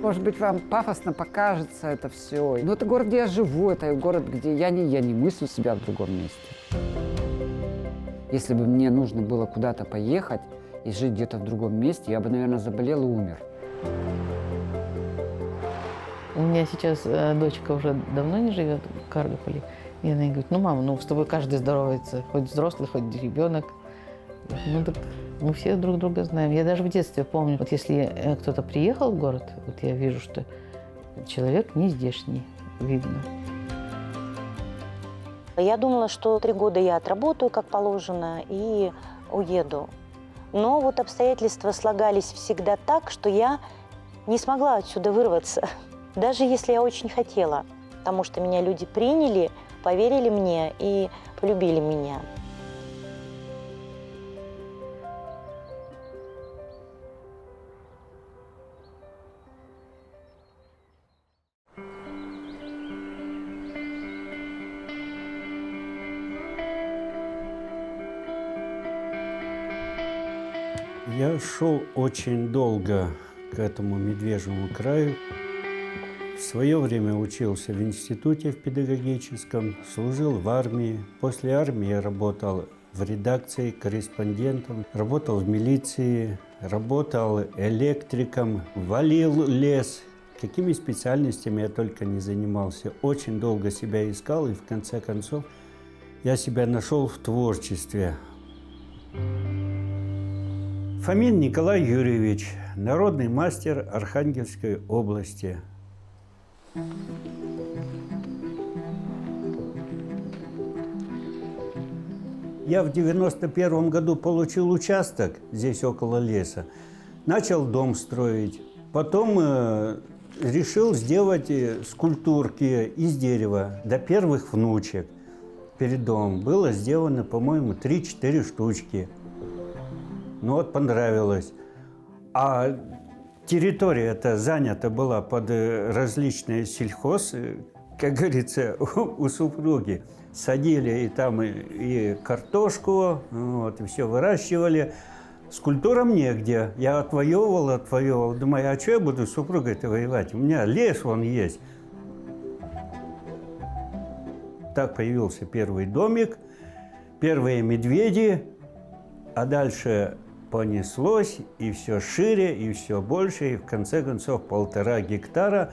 Может быть, вам пафосно покажется это все. Но это город, где я живу, это город, где я не мыслю себя в другом месте. Если бы мне нужно было куда-то поехать и жить где-то в другом месте, я бы, наверное, заболел и умер. У меня сейчас дочка уже давно не живет в Каргополе. И она говорит, ну, мама, ну, с тобой каждый здоровается, хоть взрослый, хоть ребенок. Ну, так мы все друг друга знаем. Я даже в детстве помню, вот если кто-то приехал в город, вот я вижу, что человек не здешний, видно. Я думала, что 3 года я отработаю как положено и уеду. Но вот обстоятельства слагались всегда так, что я не смогла отсюда вырваться, даже если я очень хотела, потому что меня люди приняли, поверили мне и полюбили меня. Я шел очень долго к этому медвежьему краю. В свое время учился в институте в педагогическом, служил в армии. После армии я работал в редакции корреспондентом, работал в милиции, работал электриком, валил лес. Какими специальностями я только не занимался. Очень долго себя искал, и в конце концов я себя нашел в творчестве. Фомин Николай Юрьевич, народный мастер Архангельской области. Я в 91 году получил участок здесь около леса, начал дом строить. Потом решил сделать скульптурки из дерева до первых внучек. Перед домом было сделано, по-моему, 3-4 штучки. Ну вот понравилось. А территория эта занята была под различные сельхоз, как говорится, у супруги. Садили и там и картошку, вот, и все выращивали. Скульптурам негде. Я отвоевывал. Думаю, а что я буду с супругой-то воевать? У меня лес вон есть. Так появился первый домик, первые медведи, а дальше понеслось, и все шире, и все больше, и в конце концов 1,5 гектара.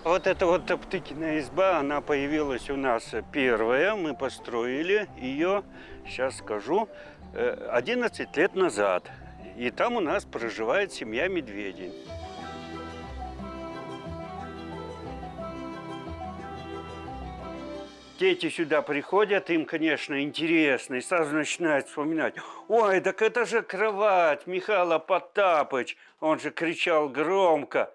Вот эта вот Топтыкина изба, она появилась у нас первая, мы построили ее, сейчас скажу, 11 лет назад. И там у нас проживает семья медведей. Дети сюда приходят, им, конечно, интересно, и сразу начинают вспоминать. Ой, так это же кровать Михаила Потапыч, он же кричал громко.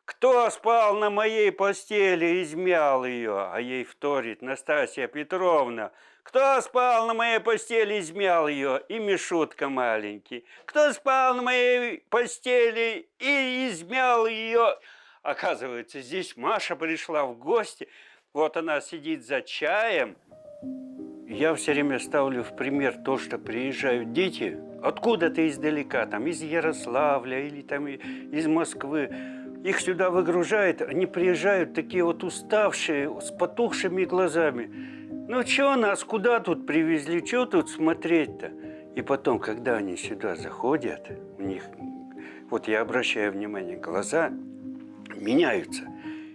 Кто спал на моей постели и измял ее? А ей вторит Настасья Петровна. Кто спал на моей постели и измял ее? И Мишутка маленький. Кто спал на моей постели и измял ее? Оказывается, здесь Маша пришла в гости. Вот она сидит за чаем. Я все время ставлю в пример то, что приезжают дети откуда-то издалека, там из Ярославля или там из Москвы. Их сюда выгружают, они приезжают такие вот уставшие, с потухшими глазами. Ну что нас, куда тут привезли, что тут смотреть-то? И потом, когда они сюда заходят, у них, вот я обращаю внимание, глаза меняются.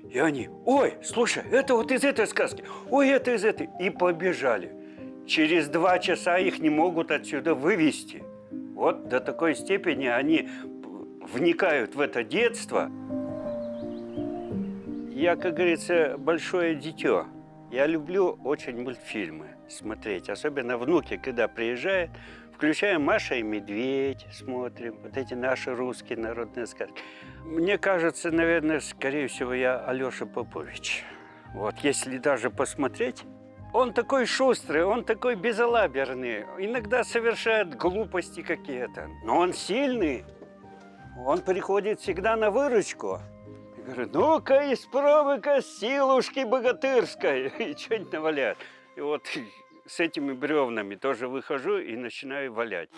И они, ой, слушай, это вот из этой сказки, ой, это из этой. И побежали. Через 2 часа их не могут отсюда вывести. Вот до такой степени они вникают в это детство. Я, как говорится, большое дитё. Я люблю очень мультфильмы смотреть. Особенно внуки, когда приезжают, включаем «Маша и медведь», смотрим. Вот эти наши русские народные сказки. Мне кажется, наверное, скорее всего, я Алёша Попович. Вот, если даже посмотреть, он такой шустрый, он такой безалаберный. Иногда совершает глупости какие-то. Но он сильный. Он приходит всегда на выручку. И говорит, ну-ка, испробуй-ка силушки богатырской. И что-нибудь наваляет. И вот с этими бревнами тоже выхожу и начинаю валять.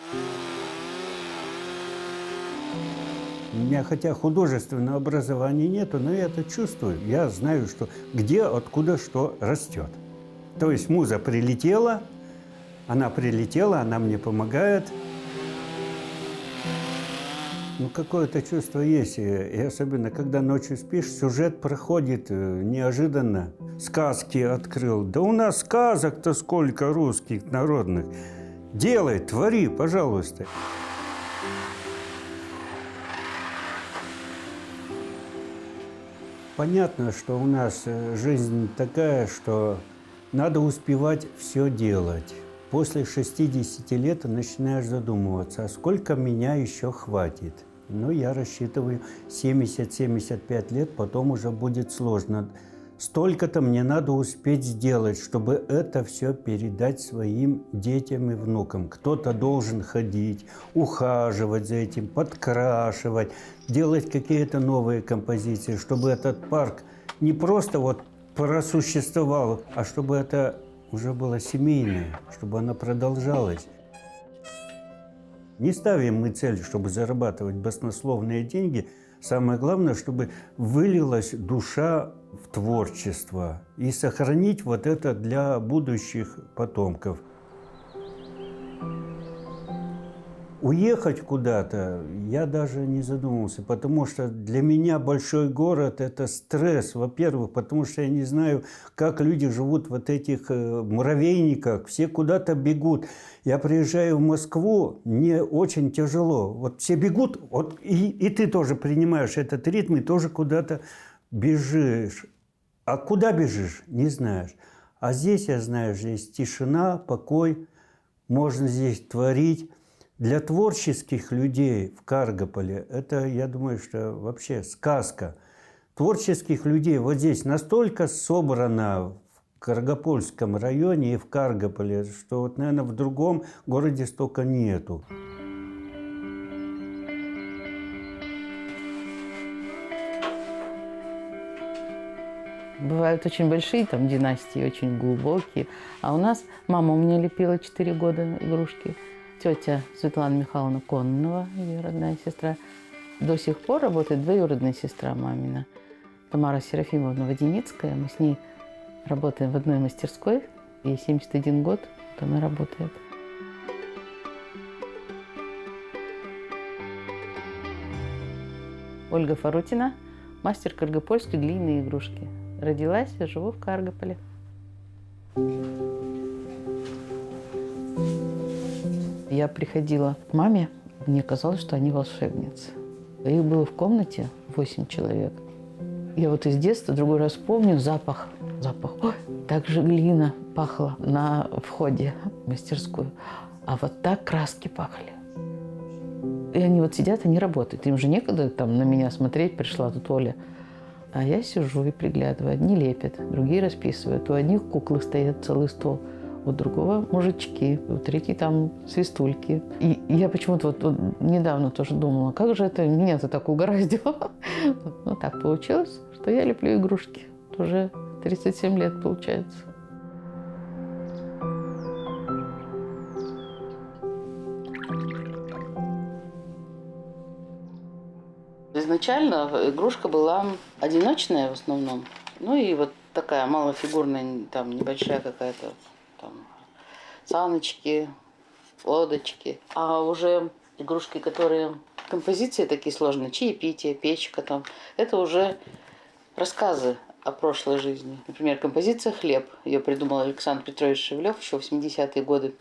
У меня хотя художественного образования нету, но я это чувствую. Я знаю, что где, откуда что растет. То есть муза прилетела, она мне помогает. Ну, какое-то чувство есть. И особенно, когда ночью спишь, сюжет проходит неожиданно. Сказки открыл. Да у нас сказок-то сколько русских, народных. Делай, твори, пожалуйста. Понятно, что у нас жизнь такая, что надо успевать все делать. После 60 лет начинаешь задумываться, а сколько меня еще хватит? Ну, я рассчитываю 70-75 лет, потом уже будет сложно. Столько-то мне надо успеть сделать, чтобы это все передать своим детям и внукам. Кто-то должен ходить, ухаживать за этим, подкрашивать, делать какие-то новые композиции, чтобы этот парк не просто вот просуществовал, а чтобы это уже было семейное, чтобы оно продолжалось. Не ставим мы цель, чтобы зарабатывать баснословные деньги. Самое главное, чтобы вылилась душа в творчество и сохранить вот это для будущих потомков. Уехать куда-то я даже не задумывался, потому что для меня большой город – это стресс, во-первых, потому что я не знаю, как люди живут в вот этих муравейниках, все куда-то бегут. Я приезжаю в Москву, мне очень тяжело. Вот все бегут, вот, и ты тоже принимаешь этот ритм и тоже куда-то бежишь. А куда бежишь, не знаешь. А здесь, я знаю, здесь тишина, покой, можно здесь творить. Для творческих людей в Каргополе это, я думаю, что вообще сказка. Творческих людей вот здесь настолько собрано в Каргопольском районе и в Каргополе, что вот, наверное, в другом городе столько нету. Бывают очень большие там династии, очень глубокие. А у нас мама у меня лепила 4 года игрушки. Тетя Светлана Михайловна Кононова, ее родная сестра, до сих пор работает двоюродная сестра мамина, Тамара Серафимовна Водяницкая. Мы с ней работаем в одной мастерской. Ей 71 год, вот она работает. Ольга Фарутина, мастер каргопольской глиняной игрушки. Родилась и живу в Каргополе. Я приходила к маме, мне казалось, что они волшебницы. Их было в комнате 8 человек. Я вот из детства другой раз помню запах. Ой, так же глина пахла на входе в мастерскую. А вот так краски пахли. И они вот сидят, они работают. Им же некогда там на меня смотреть, пришла тут Оля. А я сижу и приглядываю. Одни лепят, другие расписывают. У одних куклы стоят целый стол. У другого мужички, у третьей там свистульки. И я почему-то вот недавно тоже думала, как же это меня-то так угораздило. Ну так получилось, что я леплю игрушки. Уже 37 лет получается. Изначально игрушка была одиночная в основном. Ну и вот такая малофигурная, там небольшая какая-то там саночки, лодочки. А уже игрушки, которые композиции такие сложные, чаепитие, печка там, это уже рассказы о прошлой жизни. Например, композиция «Хлеб». Ее придумал Александр Петрович Шевлев еще в 80-е годы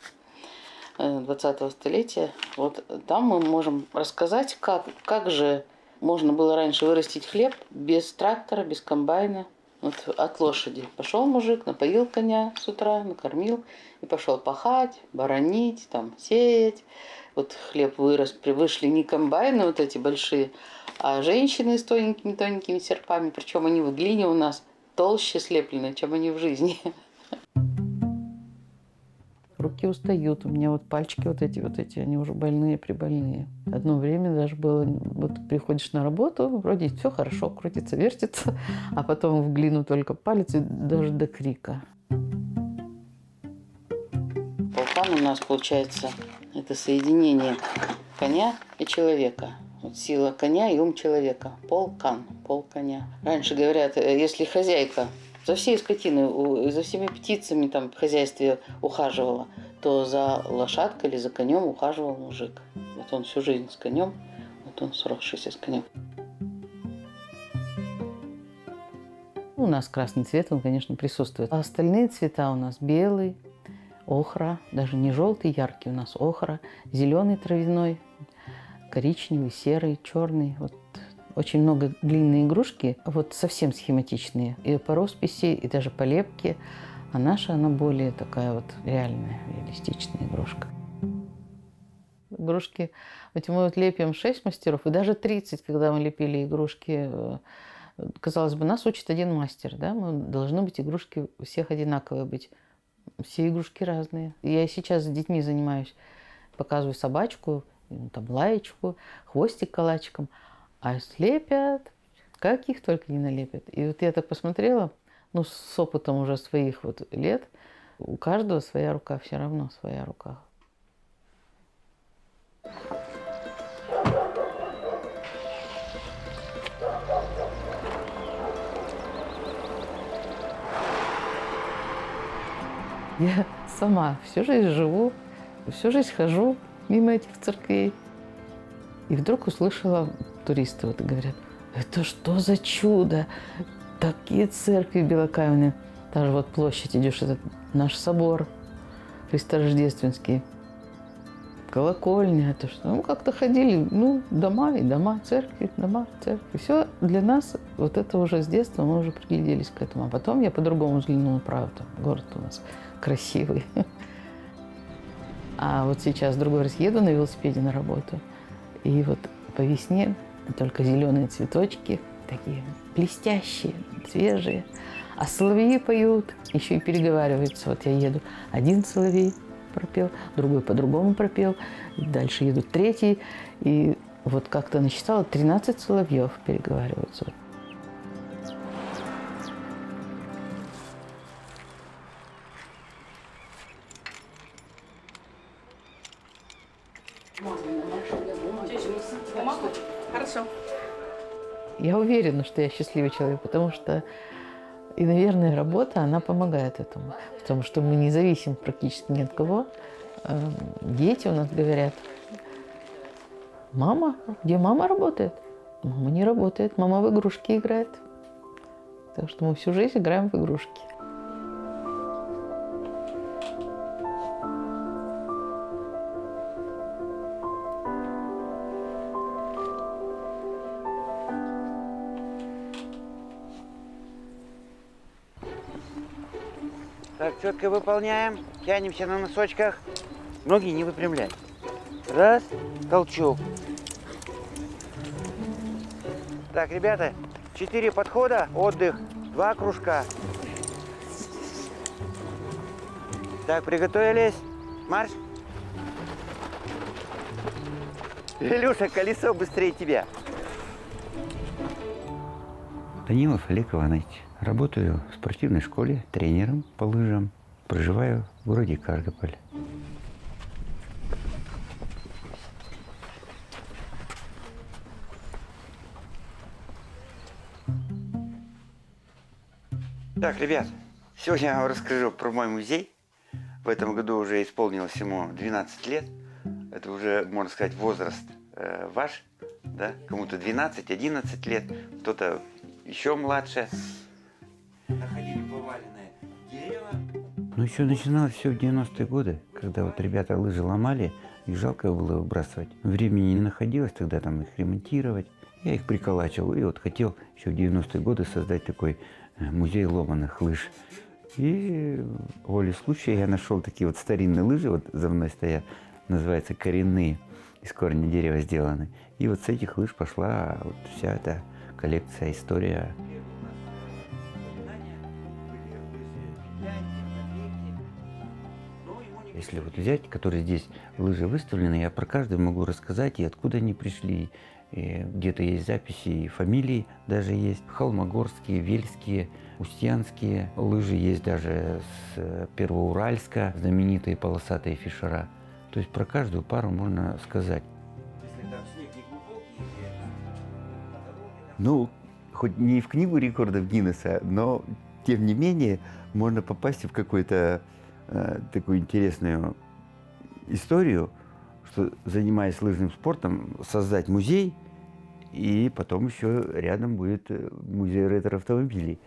20-го столетия. Вот там мы можем рассказать, как же можно было раньше вырастить хлеб без трактора, без комбайна. Вот от лошади. Пошел мужик, напоил коня с утра, накормил и пошел пахать, боронить, там, сеять. Вот хлеб вырос, вышли не комбайны вот эти большие, а женщины с тоненькими серпами. Причем они в глине у нас толще слеплены, чем они в жизни. Руки устают, у меня вот пальчики вот эти, они уже больные-прибольные. Одно время даже было, вот приходишь на работу, вроде все хорошо, крутится, вертится, а потом в глину только палец и даже до крика. Полкан у нас получается, это соединение коня и человека. Вот сила коня и ум человека. Полкан, пол коня. Раньше говорят, если хозяйка за всей скотиной, за всеми птицами там в хозяйстве ухаживала, то за лошадкой или за конем ухаживал мужик. Вот он всю жизнь с конем, вот он сросшийся с конем. У нас красный цвет, он, конечно, присутствует. А остальные цвета у нас белый, охра, даже не желтый, яркий у нас охра, зеленый травяной, коричневый, серый, черный. Вот очень много глиняной игрушки, вот совсем схематичные. И по росписи, и даже по лепке. А наша, она более такая вот реальная, реалистичная игрушка. Игрушки, вот мы вот лепим 6 мастеров, и даже 30, когда мы лепили игрушки. Казалось бы, нас учит один мастер, да? Мы должны быть игрушки у всех одинаковые быть. Все игрушки разные. Я и сейчас с детьми занимаюсь. Показываю собачку, там лаечку, хвостик калачиком. А слепят, как их только не налепят. И вот я так посмотрела, ну, с опытом уже своих вот лет, у каждого своя рука, все равно своя рука. Я сама всю жизнь живу, всю жизнь хожу мимо этих церквей. И вдруг услышала, туристы вот говорят, это что за чудо? Такие церкви белокаменные. Даже вот площадь идешь, это наш собор Христорождественский. Колокольня, это что? Ну, как-то ходили, ну, дома и дома, церкви, дома, церкви. Все для нас, вот это уже с детства мы уже пригляделись к этому. А потом я по-другому взглянула, правда, город у нас красивый. А вот сейчас другой раз еду на велосипеде на работу, и вот по весне только зеленые цветочки, такие блестящие, свежие. А соловьи поют, еще и переговариваются. Вот я еду, один соловей пропел, другой по-другому пропел, дальше едут третий. И вот как-то насчитала, 13 соловьев переговариваются. Хорошо. Я уверена, что я счастливый человек, потому что, и, наверное, работа, она помогает этому. Потому что мы не зависим практически ни от кого. Дети у нас говорят, мама, где мама работает? Мама не работает, мама в игрушки играет. Так что мы всю жизнь играем в игрушки. Так, четко выполняем. Тянемся на носочках. Ноги не выпрямляй. Раз, толчок. Так, ребята, 4 подхода, отдых, 2 кружка. Так, приготовились. Марш. Илюша, колесо быстрее тебя. Данилов Олег Иванович. Работаю в спортивной школе тренером по лыжам. Проживаю в городе Каргополь. Так, ребят, сегодня я вам расскажу про мой музей. В этом году уже исполнилось ему 12 лет. Это уже, можно сказать, возраст ваш. Да? Кому-то 12-11 лет, кто-то еще младше. Находили поваленное дерево. Ну, еще начиналось все в 90-е годы, когда вот ребята лыжи ломали, их жалко было выбрасывать. Времени не находилось тогда там их ремонтировать. Я их приколачивал и вот хотел еще в 90-е годы создать такой музей ломаных лыж. И волей случая я нашел такие вот старинные лыжи, вот за мной стоят, называются коренные, из корня дерева сделаны. И вот с этих лыж пошла вот вся эта коллекция, история. Если вот взять, которые здесь лыжи выставлены, я про каждую могу рассказать, и откуда они пришли. Где-то есть записи, и фамилии даже есть. Холмогорские, Вельские, Устьянские лыжи есть даже с Первоуральска, знаменитые полосатые фишера. То есть про каждую пару можно сказать. Если там снег не глубокий, Ну, хоть не в книгу рекордов Гиннесса, но тем не менее можно попасть в какую-то такую интересную историю, что, занимаясь лыжным спортом, создать музей, и потом еще рядом будет музей ретро-автомобилей.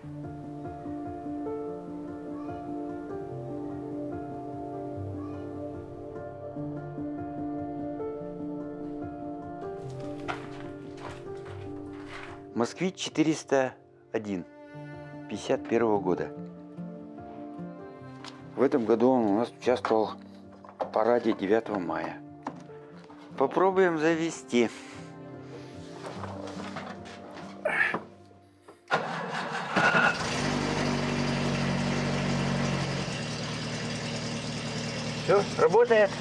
Москвич 401, 51 года. В этом году он у нас участвовал в параде 9 мая. Попробуем завести. Все, работает.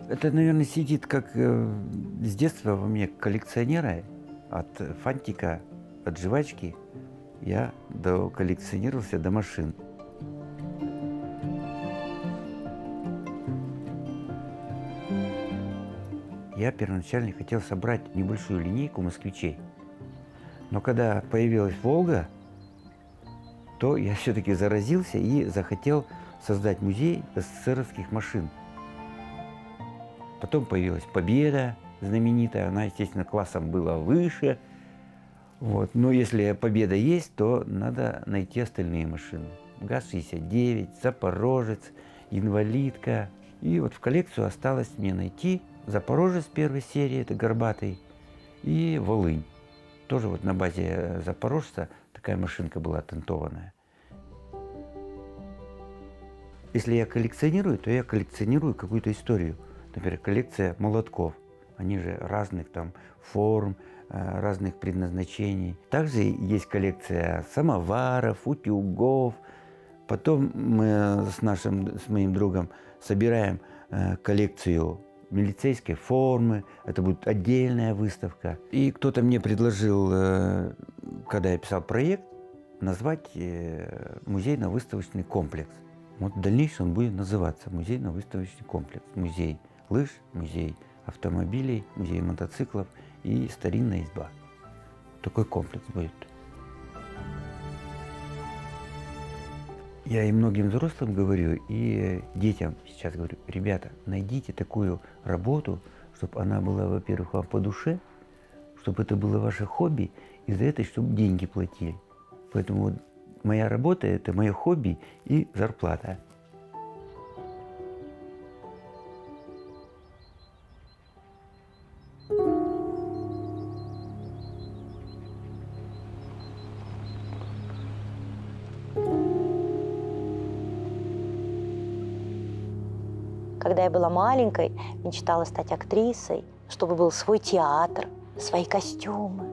Это, наверное, сидит как с детства во мне коллекционера. От фантика, от жвачки я коллекционировался до машин. Я первоначально хотел собрать небольшую линейку москвичей. Но когда появилась «Волга», то я все-таки заразился и захотел создать музей СССРовских машин. Потом появилась «Победа» знаменитая, она, естественно, классом была выше. Вот. Но если «Победа» есть, то надо найти остальные машины. ГАЗ-69, «Запорожец», «Инвалидка». И вот в коллекцию осталось мне найти «Запорожец» первой серии, это «Горбатый», и «Волынь». Тоже вот на базе «Запорожца» такая машинка была тентованная. Если я коллекционирую, то я коллекционирую какую-то историю. Например, коллекция молотков. Они же разных там форм, разных предназначений. Также есть коллекция самоваров, утюгов. Потом мы с моим другом собираем коллекцию милицейской формы. Это будет отдельная выставка. И кто-то мне предложил, когда я писал проект, назвать музейно-выставочный комплекс. Вот в дальнейшем он будет называться музейно-выставочный комплекс. Музей лыж, музей автомобилей, музей мотоциклов и старинная изба. Такой комплекс будет. Я и многим взрослым говорю, и детям сейчас говорю: ребята, найдите такую работу, чтобы она была, во-первых, вам по душе, чтобы это было ваше хобби, и за это, чтобы деньги платили. Поэтому вот моя работа – это мое хобби и зарплата. Когда я была маленькой, мечтала стать актрисой, чтобы был свой театр, свои костюмы.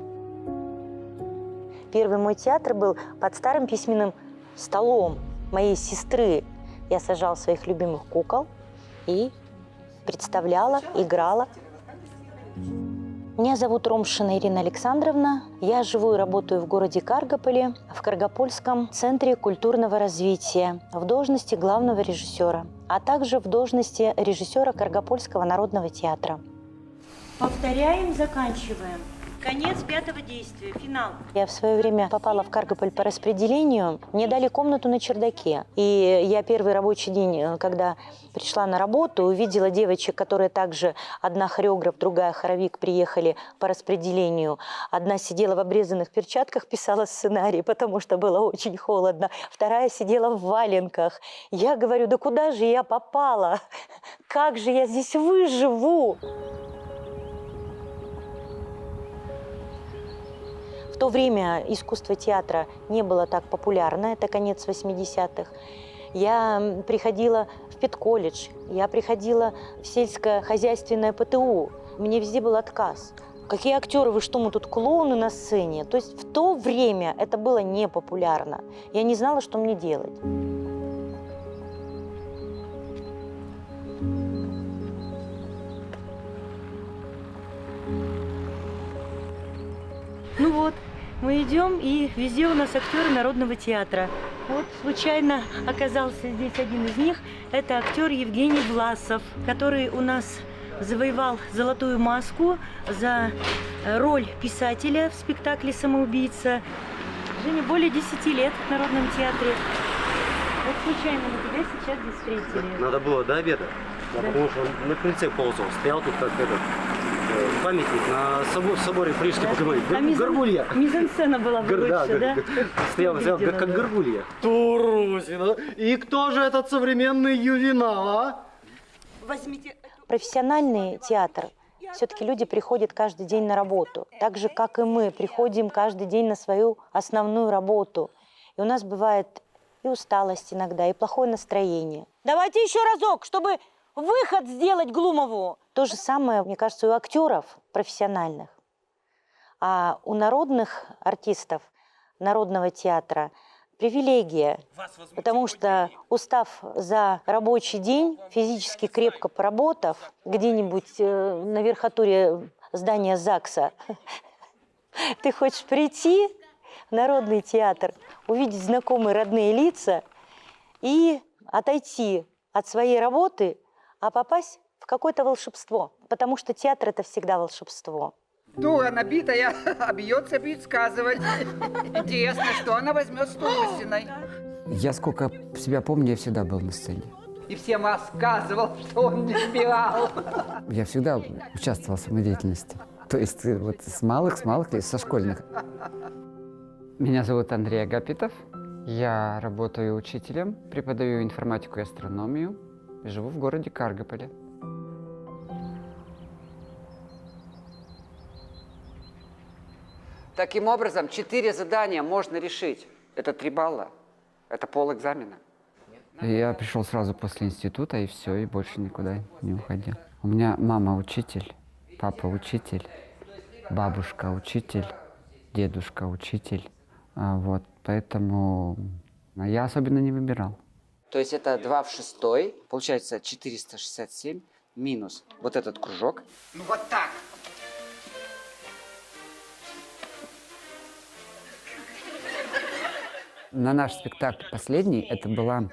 Первый мой театр был под старым письменным столом моей сестры. Я сажала своих любимых кукол и представляла, играла. Меня зовут Ромшина Ирина Александровна. Я живу и работаю в городе Каргополе, в Каргопольском центре культурного развития, в должности главного режиссера, а также в должности режиссера Каргопольского народного театра. Повторяем, заканчиваем. Конец пятого действия, финал. Я в свое время попала в Каргополь по распределению. Мне дали комнату на чердаке. И я первый рабочий день, когда пришла на работу, увидела девочек, которые также, одна хореограф, другая хоровик, приехали по распределению. Одна сидела в обрезанных перчатках, писала сценарий, потому что было очень холодно. Вторая сидела в валенках. Я говорю: да куда же я попала? Как же я здесь выживу? В то время искусство театра не было так популярно, это конец 80-х. Я приходила в педколледж, я приходила в сельскохозяйственное ПТУ. Мне везде был отказ. Какие актеры, вы что, мы тут клоуны на сцене? То есть в то время это было не популярно. Я не знала, что мне делать. Ну вот, мы идем, и везде у нас актеры Народного театра. Вот случайно оказался здесь один из них. Это актер Евгений Власов, который у нас завоевал золотую маску за роль писателя в спектакле «Самоубийца». Женя более 10 лет в Народном театре. Вот случайно мы тебя сейчас здесь встретили. Надо было до обеда. Да. Потому что он на крыльце ползал, стоял тут как этот памятник на соборе Парижской Богоматери. Горгулья. Мизансцена была бы лучше, да? Стоял как горгулья. Турусина. И кто же этот современный ювенал, а? Возьмите. Профессиональный театр. Все-таки люди приходят каждый день на работу. Так же, как и мы, приходим каждый день на свою основную работу. И у нас бывает и усталость иногда, и плохое настроение. Давайте еще разок, чтобы выход сделать Глумову. То же самое, мне кажется, у актеров профессиональных. А у народных артистов, народного театра привилегия. Потому что, устав за рабочий день, физически крепко поработав, где-нибудь на верхотуре здания ЗАГСа, ты хочешь прийти в народный театр, увидеть знакомые родные лица и отойти от своей работы, а попасть в какое-то волшебство. Потому что театр – это всегда волшебство. Дура набитая, а бьется предсказывать. Интересно, что она возьмет с Турусиной. Я сколько себя помню, я всегда был на сцене. И всем рассказывал, что он не спирал. Я всегда участвовал в самодеятельности. То есть вот с малых лет, со школьных. Меня зовут Андрей Агапитов. Я работаю учителем, преподаю информатику и астрономию. Живу в городе Каргополе. Таким образом, 4 задания можно решить. Это 3 балла. Это полэкзамена. Я пришел сразу после института, и все, и больше никуда не уходил. У меня мама учитель, папа учитель, бабушка учитель, дедушка учитель. Вот, поэтому я особенно не выбирал. То есть это 2 в 6, получается 467 минус вот этот кружок. Ну вот так. На наш спектакль последний, это была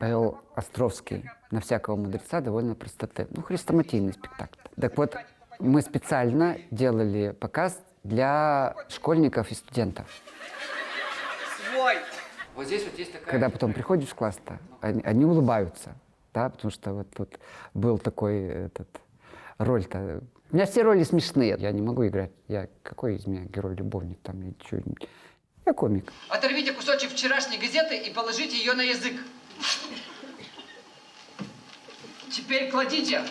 Павел Островский «На всякого мудреца довольно простоты». Ну, хрестоматийный спектакль. Так вот, мы специально делали показ для школьников и студентов. Свой! Вот здесь вот есть такая... Когда потом приходишь в класс-то, они улыбаются, да, потому что вот тут был такой роль-то... У меня все роли смешные, я не могу играть. Какой из меня герой-любовник там, я комик. Оторвите кусочек вчерашней газеты и положите ее на язык. Теперь кладите.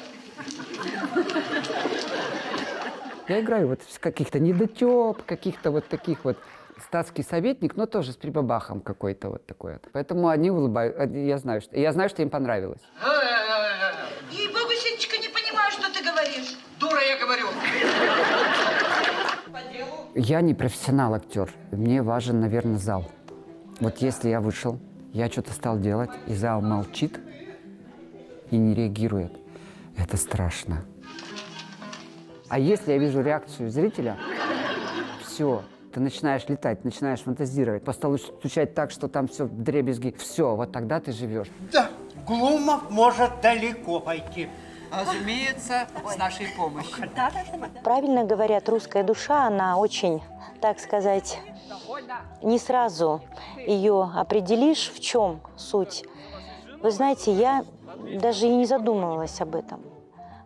Я играю вот в каких-то недотеп, каких-то вот таких вот статский советник, но тоже с прибабахом какой-то вот такой. Поэтому они улыбаются. Я знаю, что им понравилось. Ей-богу, Сенечка, не понимаю, что ты говоришь. Дура, я говорю. Я не профессионал-актер. Мне важен, наверное, зал. Вот если я вышел, я что-то стал делать, и зал молчит и не реагирует, это страшно. А если я вижу реакцию зрителя, все, ты начинаешь летать, начинаешь фантазировать, по столу стучать так, что там все вдребезги. Все, вот тогда ты живешь. Да, Глумов может далеко пойти. Разумеется, с нашей помощью. Правильно говорят, русская душа, она очень, так сказать, не сразу ее определишь, в чем суть. Вы знаете, я даже и не задумывалась об этом.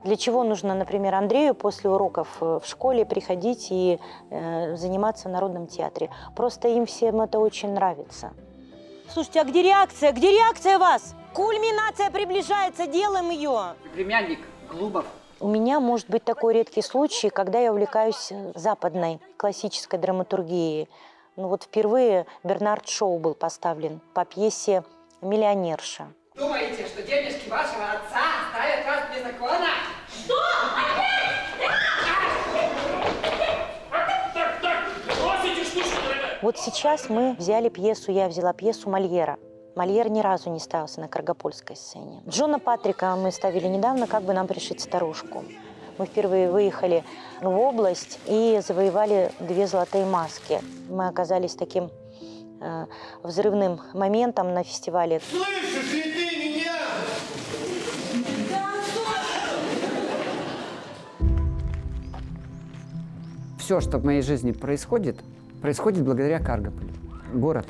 Для чего нужно, например, Андрею после уроков в школе приходить и заниматься в Народном театре? Просто им всем это очень нравится. Слушайте, а где реакция? Где реакция вас? Кульминация приближается, делаем ее. Племянник Глумов. У меня может быть такой редкий случай, когда я увлекаюсь западной классической драматургией. Ну вот впервые Бернард Шоу был поставлен по пьесе «Миллионерша». Думаете, что денежки вашего отца оставят вас без закона? Что? Вот сейчас мы взяли пьесу, я взяла пьесу Мольера. Мольер ни разу не ставился на каргопольской сцене. Джона Патрика мы ставили недавно, как бы нам пришить старушку. Мы впервые выехали в область и завоевали 2 золотые маски. Мы оказались таким взрывным моментом на фестивале. Слышишь ли ты меня? Все, что в моей жизни происходит, происходит благодаря Каргополю. Город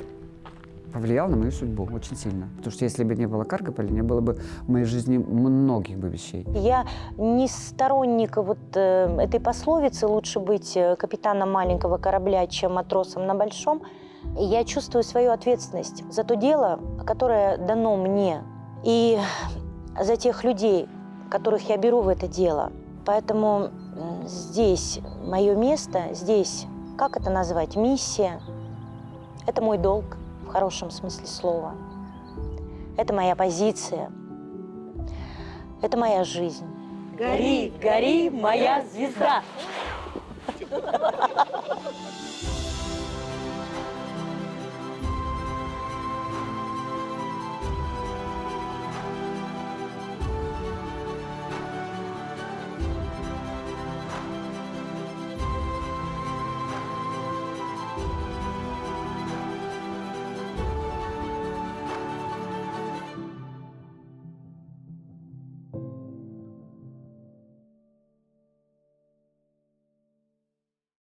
повлиял на мою судьбу очень сильно. Потому что если бы не было Каргополя, не было бы в моей жизни многих бы вещей. Я не сторонник вот этой пословицы «лучше быть капитаном маленького корабля, чем матросом на большом». Я чувствую свою ответственность за то дело, которое дано мне, и за тех людей, которых я беру в это дело. Поэтому здесь мое место, здесь, как это назвать, миссия. Это мой долг. В хорошем смысле слова. Это моя позиция. Это моя жизнь. Гори, гори, моя звезда!